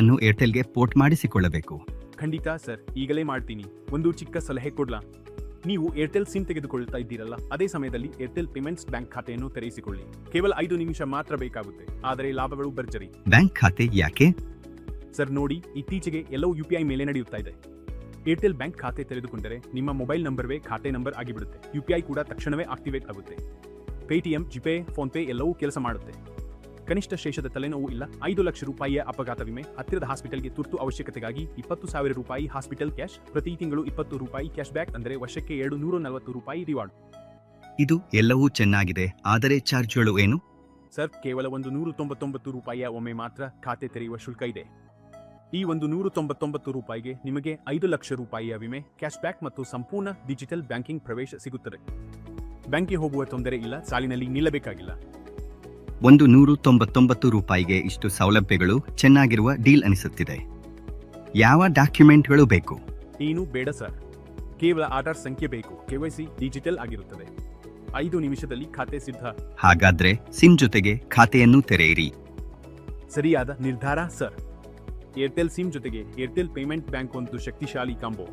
ಅನ್ನು ಏರ್ಟೆಲ್ಗೆ ಪೋರ್ಟ್ ಮಾಡಿಸಿಕೊಳ್ಳಬೇಕು. ಖಂಡಿತ ಸರ್, ಈಗಲೇ ಮಾಡ್ತೀನಿ. ಒಂದು ಚಿಕ್ಕ ಸಲಹೆ ಕೊಡ್ಲಾ? ನೀವು ಏರ್ಟೆಲ್ ಸಿಮ್ ತೆಗೆದುಕೊಳ್ತಾ ಇದ್ದೀರಲ್ಲ, ಅದೇ ಸಮಯದಲ್ಲಿ ಏರ್ಟೆಲ್ ಪೇಮೆಂಟ್ಸ್ ಬ್ಯಾಂಕ್ ಖಾತೆಯನ್ನು ತೆರೆಸಿಕೊಳ್ಳಿ. ಕೇವಲ 5 ನಿಮಿಷ ಮಾತ್ರ ಬೇಕಾಗುತ್ತೆ, ಆದರೆ ಲಾಭಗಳು ಭರ್ಜರಿ. ಬ್ಯಾಂಕ್ ಖಾತೆ ಯಾಕೆ? ಸರ್ ನೋಡಿ, ಇತ್ತೀಚೆಗೆ ಎಲ್ಲವೂ UPI ಮೇಲೆ ನಡೆಯುತ್ತಾ ಇದೆ. ಏರ್ಟೆಲ್ ಬ್ಯಾಂಕ್ ಖಾತೆ ತೆರೆದುಕೊಂಡರೆ ನಿಮ್ಮ ಮೊಬೈಲ್ ನಂಬರ್ವೇ ಖಾತೆ ನಂಬರ್ ಆಗಿಬಿಡುತ್ತೆ. UPI ಕೂಡ ತಕ್ಷಣವೇ ಆಕ್ಟಿವೇಟ್ ಆಗುತ್ತೆ. ಪೇಟಿಎಂ, ಜಿಪೇ, ಫೋನ್ಪೇ ಎಲ್ಲವೂ ಕೆಲಸ ಮಾಡುತ್ತೆ. ಕನಿಷ್ಠ ಶೇಷದ ತಲೆನೋವು ಇಲ್ಲ. 5 ಲಕ್ಷ ರೂಪಾಯಿಯ ಅಪಘಾತ ವಿಮೆ, ಹತ್ತಿರದ ಹಾಸ್ಪಿಟಲ್ಗೆ ತುರ್ತು ಅವಶ್ಯಕತೆಗಾಗಿ 20,000 ರೂಪಾಯಿ ಹಾಸ್ಪಿಟಲ್ ಕ್ಯಾಶ್, ಪ್ರತಿ ತಿಂಗಳು 20 ರೂಪಾಯಿ ಕ್ಯಾಶ್ ಬ್ಯಾಕ್, ಅಂದರೆ ವರ್ಷಕ್ಕೆ 240 ರೂಪಾಯಿ ರಿವಾರ್ಡ್. ಇದು ಎಲ್ಲವೂ ಚೆನ್ನಾಗಿದೆ, ಆದರೆ ಚಾರ್ಜ್ಗಳು ಏನು? ಸರ್, ಕೇವಲ 199 ರೂಪಾಯಿಯ ಒಮ್ಮೆ ಮಾತ್ರ ಖಾತೆ ತೆರೆಯುವ ಶುಲ್ಕ ಇದೆ. ಈ 199 ರೂಪಾಯಿಗೆ ನಿಮಗೆ 5 ಲಕ್ಷ ರೂಪಾಯಿಯ ವಿಮೆ, ಕ್ಯಾಶ್ ಬ್ಯಾಕ್ ಮತ್ತು ಸಂಪೂರ್ಣ ಡಿಜಿಟಲ್ ಬ್ಯಾಂಕಿಂಗ್ ಪ್ರವೇಶ ಸಿಗುತ್ತದೆ. ಬ್ಯಾಂಕ್ಗೆ ಹೋಗುವ ತೊಂದರೆ ಇಲ್ಲ, ಸಾಲಿನಲ್ಲಿ ನಿಲ್ಲಬೇಕಾಗಿಲ್ಲ. 199 ರೂಪಾಯಿಗೆ ಇಷ್ಟು ಸೌಲಭ್ಯಗಳು ಚೆನ್ನಾಗಿರುವ ಡೀಲ್ ಅನಿಸುತ್ತಿದೆ. ಯಾವ ಡಾಕ್ಯುಮೆಂಟ್ಗಳು ಬೇಕು? ಏನು ಬೇಡ ಸರ್, ಕೇವಲ ಆಧಾರ್ ಸಂಖ್ಯೆ ಬೇಕು. KYC ಡಿಜಿಟಲ್ ಆಗಿರುತ್ತದೆ. 5 ನಿಮಿಷದಲ್ಲಿ ಖಾತೆ ಸಿದ್ಧ. ಹಾಗಾದ್ರೆ ಸಿಮ್ ಜೊತೆಗೆ ಖಾತೆಯನ್ನು ತೆರೆಯಿರಿ. ಸರಿಯಾದ ನಿರ್ಧಾರ ಸರ್. ಏರ್ಟೆಲ್ ಸಿಮ್ ಜೊತೆಗೆ ಏರ್ಟೆಲ್ ಪೇಮೆಂಟ್ ಬ್ಯಾಂಕ್ ಒಂದು ಶಕ್ತಿಶಾಲಿ ಕಾಂಬೋ.